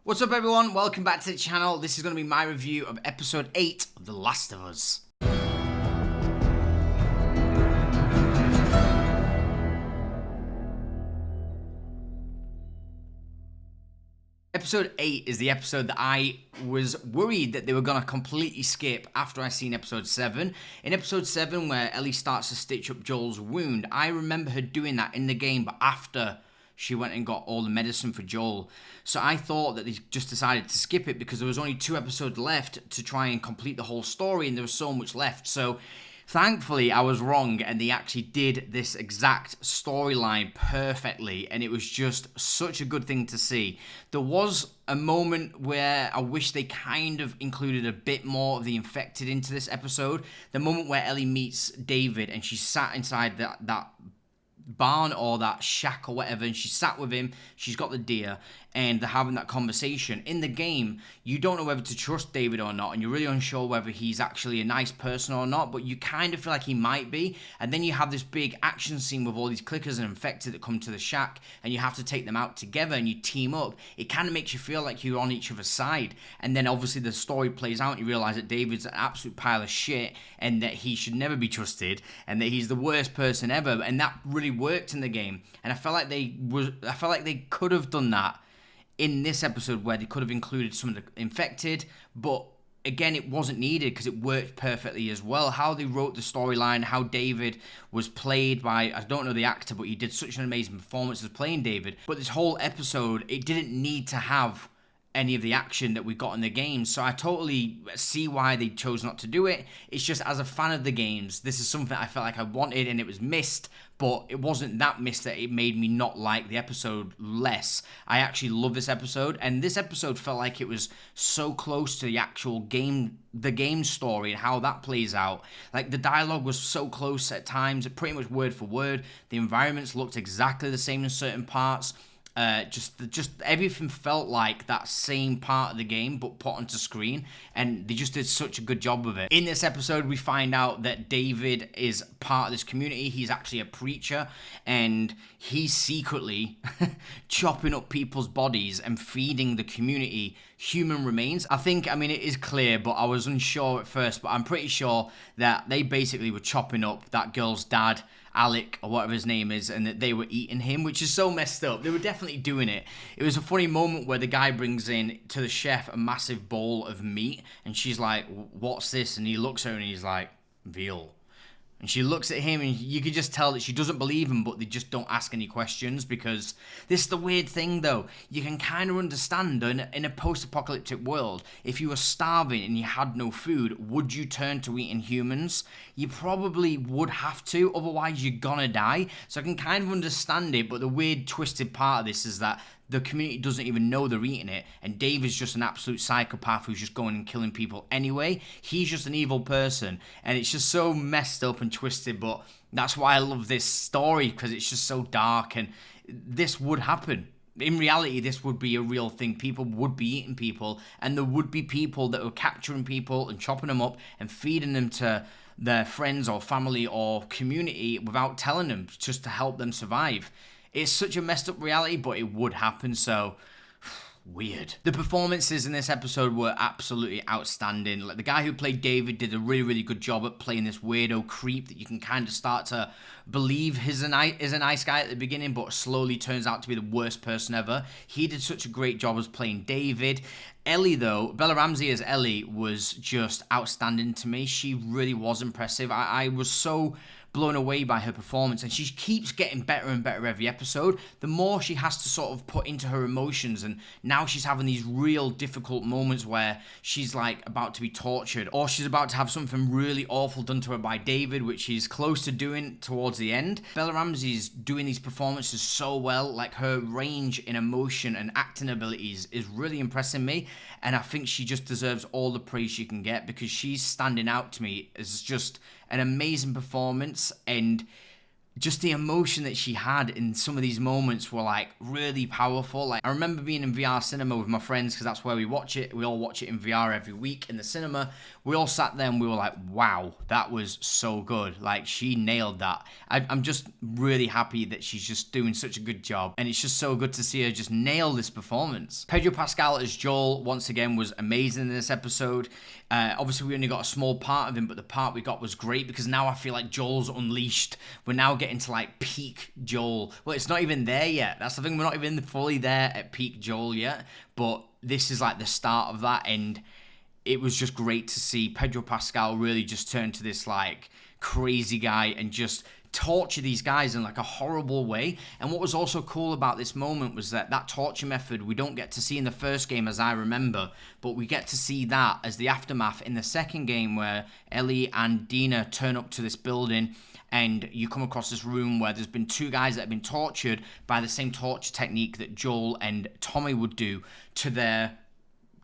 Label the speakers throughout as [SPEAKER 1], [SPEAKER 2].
[SPEAKER 1] What's up everyone, welcome back to the channel. This is going to be my review of episode 8 of The Last of Us. Episode 8 is the episode that I was worried that they were going to completely skip after I seen episode 7. In episode 7, where Ellie starts to stitch up Joel's wound, I remember her doing that in the game, but after she went and got all the medicine for Joel. So I thought that they just decided to skip it because there was only 2 episodes left to try and complete the whole story, and there was so much left. So thankfully, I was wrong, and they actually did this exact storyline perfectly, and it was just such a good thing to see. There was a moment where I wish they kind of included a bit more of the infected into this episode. The moment where Ellie meets David, and she's sat inside that barn or that shack or whatever, and she sat with him, she's got the deer, and they're having that conversation. In the game, you don't know whether to trust David or not, and you're really unsure whether he's actually a nice person or not, but you kind of feel like he might be. And then you have this big action scene with all these clickers and infected that come to the shack, and you have to take them out together, and you team up. It kind of makes you feel like you're on each other's side. And then obviously the story plays out, and you realize that David's an absolute pile of shit, and that he should never be trusted, and that he's the worst person ever. And that really worked in the game, and I felt like they could have done that in this episode, where they could have included some of the infected, but again, it wasn't needed because it worked perfectly as well. How they wrote the storyline, how David was played by, I don't know the actor, but he did such an amazing performance as playing David. But this whole episode, it didn't need to have any of the action that we got in the games, so I totally see why they chose not to do it. It's just, as a fan of the games, this is something I felt like I wanted, and it was missed, but it wasn't that missed that it made me not like the episode less. I actually love this episode, and this episode felt like it was so close to the actual game, the game story and how that plays out. Like, the dialogue was so close at times, pretty much word for word. The environments looked exactly the same in certain parts. Just everything felt like that same part of the game, but put onto screen, and they just did such a good job of it. In this episode, we find out that David is part of this community. He's actually a preacher, and he's secretly chopping up people's bodies and feeding the community human remains. I mean, it is clear, but I was unsure at first, but I'm pretty sure that they basically were chopping up that girl's dad, Alec, or whatever his name is, and that they were eating him, which is so messed up. They were definitely doing it. It was a funny moment where the guy brings in to the chef a massive bowl of meat, and she's like, "What's this?" And he looks at her and he's like, "Veal." And she looks at him, and you can just tell that she doesn't believe him, but they just don't ask any questions, because this is the weird thing, though. You can kind of understand in a post-apocalyptic world, if you were starving and you had no food, would you turn to eating humans? You probably would have to, otherwise you're gonna die. So I can kind of understand it, but the weird, twisted part of this is that the community doesn't even know they're eating it, and Dave is just an absolute psychopath who's just going and killing people anyway. He's just an evil person, and it's just so messed up and twisted, but that's why I love this story, because it's just so dark, and this would happen. In reality, this would be a real thing. People would be eating people, and there would be people that were capturing people and chopping them up and feeding them to their friends or family or community without telling them, just to help them survive. It's such a messed up reality, but it would happen, so weird. The performances in this episode were absolutely outstanding. Like, the guy who played David did a really, really good job at playing this weirdo creep that you can kind of start to believe is a nice guy at the beginning, but slowly turns out to be the worst person ever. He did such a great job as playing David. Ellie, though, Bella Ramsey as Ellie was just outstanding to me. She really was impressive. I was so blown away by her performance, and she keeps getting better and better every episode. The more she has to sort of put into her emotions, and now she's having these real difficult moments where she's like about to be tortured, or she's about to have something really awful done to her by David, which she's close to doing towards the end. Bella Ramsey's doing these performances so well. Like, her range in emotion and acting abilities is really impressing me, and I think she just deserves all the praise she can get, because she's standing out to me as just an amazing performance. And just the emotion that she had in some of these moments were like really powerful. Like I remember being in VR cinema with my friends because that's where we watch it. We all watch it in VR every week in the cinema. We all sat there and we were like, wow, that was so good. Like she nailed that. I'm just really happy that she's just doing such a good job, and it's just so good to see her just nail this performance. Pedro Pascal as Joel once again was amazing in this episode. Obviously we only got a small part of him, but the part we got was great because now I feel like Joel's unleashed. We're now getting to like peak Joel. Well, it's not even there yet. That's the thing. We're not even fully there at peak Joel yet, but this is like the start of that, and it was just great to see Pedro Pascal really just turn to this like crazy guy and just torture these guys in like a horrible way. And what was also cool about this moment was that torture method we don't get to see in the first game as I remember, but we get to see that as the aftermath in the second game where Ellie and Dina turn up to this building and you come across this room where there's been two guys that have been tortured by the same torture technique that Joel and Tommy would do to their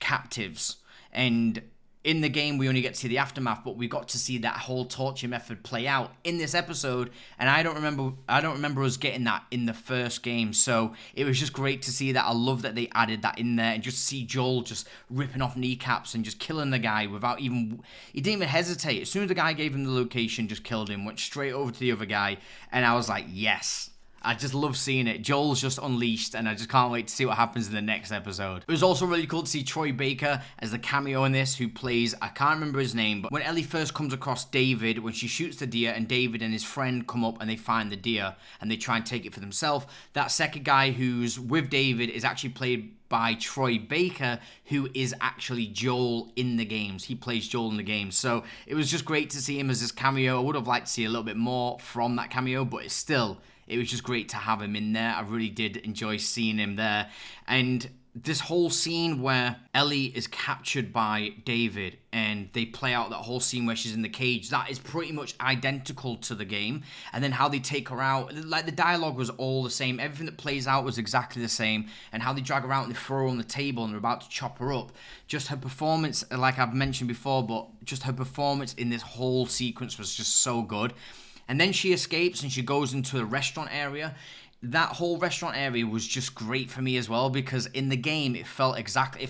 [SPEAKER 1] captives. And in the game, we only get to see the aftermath, but we got to see that whole torture method play out in this episode. And I don't remember us getting that in the first game. So it was just great to see that. I love that they added that in there, and just see Joel just ripping off kneecaps and just killing the guy without even, he didn't even hesitate. As soon as the guy gave him the location, just killed him, went straight over to the other guy. And I was like, yes. I just love seeing it. Joel's just unleashed, and I just can't wait to see what happens in the next episode. It was also really cool to see Troy Baker as the cameo in this, who plays, I can't remember his name, but when Ellie first comes across David, when she shoots the deer, and David and his friend come up and they find the deer, and they try and take it for themselves, that second guy who's with David is actually played by Troy Baker, who is actually Joel in the games. He plays Joel in the games. So it was just great to see him as this cameo. I would have liked to see a little bit more from that cameo, but it was just great to have him in there. I really did enjoy seeing him there. And this whole scene where Ellie is captured by David and they play out that whole scene where she's in the cage, that is pretty much identical to the game. And then how they take her out, like the dialogue was all the same. Everything that plays out was exactly the same. And how they drag her out and they throw her on the table and they're about to chop her up. Just her performance, like I've mentioned before, but just her performance in this whole sequence was just so good. And then she escapes and she goes into the restaurant area. That whole restaurant area was just great for me as well, because in the game it felt exactly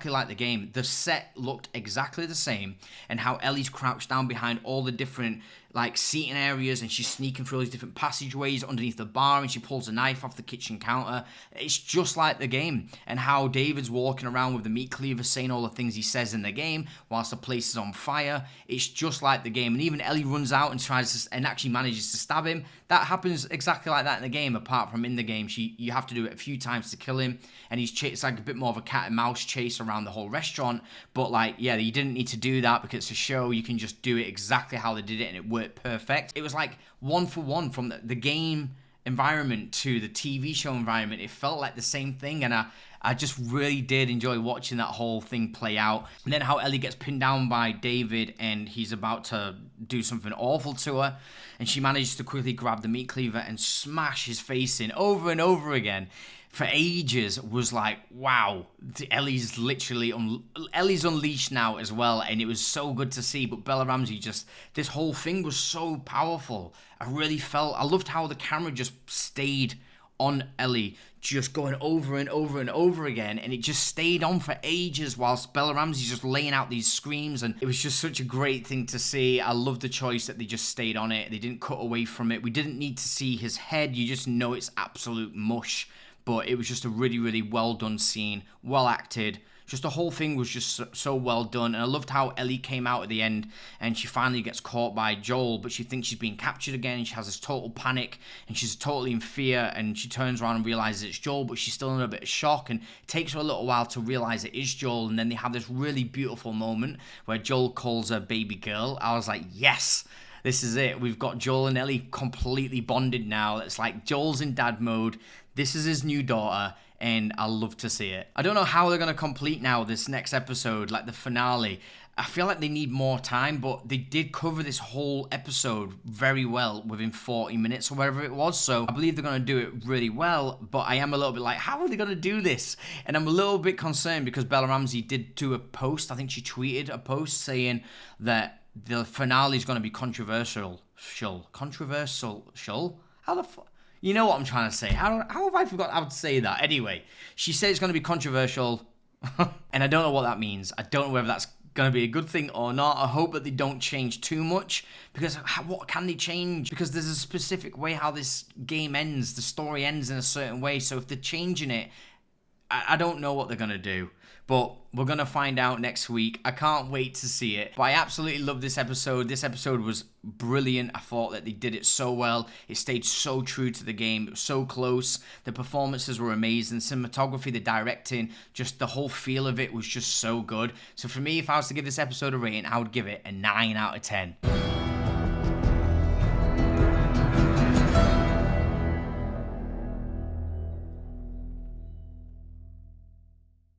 [SPEAKER 1] like the game. The set looked exactly the same, and how Ellie's crouched down behind all the different like seating areas, and she's sneaking through all these different passageways underneath the bar, and she pulls a knife off the kitchen counter. It's just like the game. And how David's walking around with the meat cleaver saying all the things he says in the game whilst the place is on fire. It's just like the game. And even Ellie runs out and tries to, and actually manages to stab him. That happens exactly like that in the game, apart from in the game you have to do it a few times to kill him, and it's like a bit more of a cat and mouse chase around the whole restaurant. But like, yeah, you didn't need to do that because it's a show. You can just do it exactly how they did it, and it worked perfect. It was like one for one from the game environment to the TV show environment. It felt like the same thing, and I just really did enjoy watching that whole thing play out. And then how Ellie gets pinned down by David and he's about to do something awful to her, and she manages to quickly grab the meat cleaver and smash his face in over and over again for ages. Was like, wow, Ellie's unleashed now as well, and it was so good to see. But Bella Ramsey, just this whole thing was so powerful. I loved how the camera just stayed on Ellie, just going over and over and over again, and it just stayed on for ages whilst Bella Ramsey's just laying out these screams, and it was just such a great thing to see. I love the choice that they just stayed on it. They didn't cut away from it. We didn't need to see his head. You just know it's absolute mush. But it was just a really, really well done scene, well acted. Just the whole thing was just so well done. And I loved how Ellie came out at the end and she finally gets caught by Joel, but she thinks she's being captured again. And she has this total panic and she's totally in fear, and she turns around and realizes it's Joel, but she's still in a bit of shock, and it takes her a little while to realize it is Joel. And then they have this really beautiful moment where Joel calls her baby girl. I was like, yes, this is it. We've got Joel and Ellie completely bonded now. It's like Joel's in dad mode. This is his new daughter, and I love to see it. I don't know how they're going to complete now this next episode, like the finale. I feel like they need more time, but they did cover this whole episode very well within 40 minutes or whatever it was. So I believe they're going to do it really well, but I am a little bit like, how are they going to do this? And I'm a little bit concerned because Bella Ramsey did do a post. I think she tweeted a post saying that the finale is going to be controversial. How the fuck? You know what I'm trying to say. How have I forgot how to say that? Anyway, she said it's going to be controversial, and I don't know what that means. I don't know whether that's going to be a good thing or not. I hope that they don't change too much, because what can they change? Because there's a specific way how this game ends. The story ends in a certain way, so if they're changing it, I don't know what they're going to do. But we're going to find out next week. I can't wait to see it. But I absolutely love this episode. This episode was brilliant. I thought that they did it so well. It stayed so true to the game. It was so close. The performances were amazing. Cinematography, the directing, just the whole feel of it was just so good. So for me, if I was to give this episode a rating, I would give it a 9 out of 10.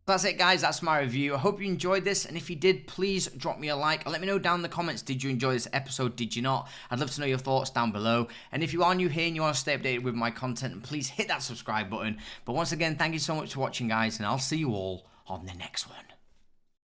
[SPEAKER 1] That's it, guys. That's my review. I hope you enjoyed this, and if you did, please drop me a like or let me know down in the comments, did you enjoy this episode, did you not? I'd love to know your thoughts down below, and if you are new here and you want to stay updated with my content, please hit that subscribe button. But once again, thank you so much for watching, guys, and I'll see you all on the next one.